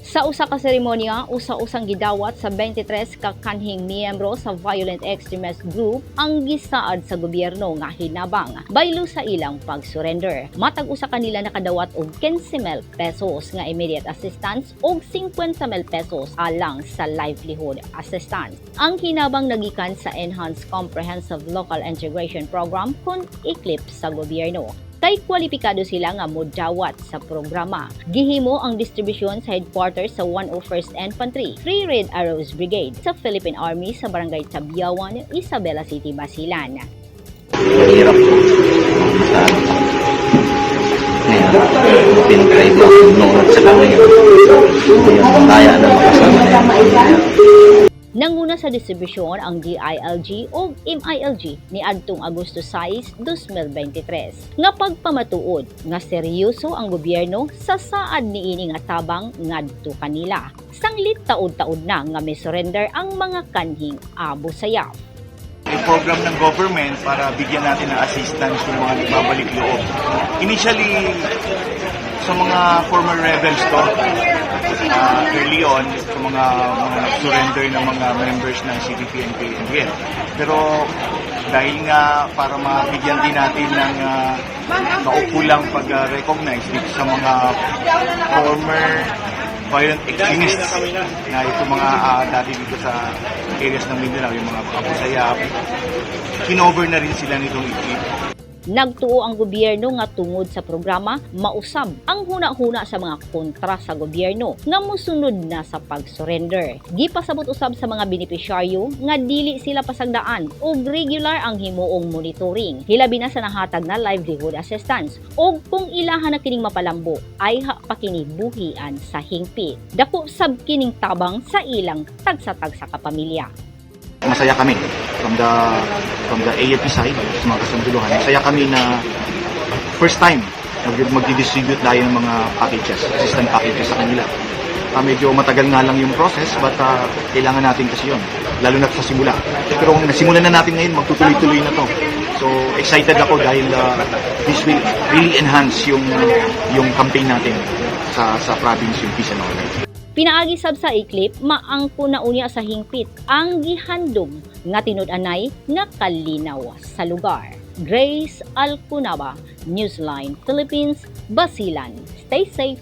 Sa usa ka seremonya, usa-usang gidawat sa 23 ka kanhing miyembro sa violent extremist group ang gisaad sa gobyerno nga hinabang baylo sa ilang pag-surrender. Matag usa kanila nakadawat og 15,000 pesos nga immediate assistance ug 50,000 pesos alang sa livelihood assistance. Ang hinabang nagikan sa Enhanced Comprehensive Local Integration Program kon ICLIP sa gobyerno. Kay kwalipikado sila nga modawat sa programa. Gihimo ang distribusyon sa headquarters sa 101st Infantry Free Red Arrows Brigade sa Philippine Army sa Barangay Tabiawan, Isabela City, Basilan. Mahirap po. Ngayon, pinag-try ko noon sa kanila. Yung kaya na makasama na yun. Nanguna sa distribusyon ang DILG o MILG ni adtong Agosto 6, 2023 nga pagpamatuod nga seryoso ang gobyerno sa saad niini nga tabang ngadto kanila. Sanglit taud-taud na nga may surrender ang mga kanhing Abu Sayyaf. Yung program ng government para bigyan natin ng assistance yung mga nagbabalik loob. Initially, sa mga former rebels to, early on, sa mga surrender ng mga members ng CDP and PNP. Pero dahil nga para mabigyan din natin ng maukulang pag-recognize dito sa mga former violent extremists na itong mga dati dito sa areas ng Mindanao, yung mga Abu Sayyaf, kinover na rin sila nitong ICLIP. Nagtuo ang gobyerno nga tungod sa programa mausab ang huna-huna sa mga kontra sa gobyerno nga mosunod na sa pag-surrender. Gipasabot usab sa mga benepisyaryo nga dili sila pasagdaan ug regular ang himuong monitoring. Hilabi na sa nahatag na livelihood assistance ug kung ilaha na kining mapalambo ay pa kini buhian sa hingpit. Dako sab kining tabang sa ilang tagsa-tagsa ka pamilya. Masaya kami from the AFP side, sa mga kasunduluhan. Masaya kami na first time mag-distribute tayo ng mga packages, assistance packages sa kanila. Medyo matagal nga lang yung process, but kailangan natin kasi yun, lalo na sa simula. Pero kung nasimulan na natin ngayon, magtutuloy-tuloy na to. So excited ako dahil this will really enhance yung campaign natin sa province, yung peace and order. Pinaagi sab sa ICLIP, maangko na unya sa hingpit ang gihandom nga tinud-anay nga kalinaw sa lugar. Grace Alcunaba, Newsline Philippines, Basilan. Stay safe.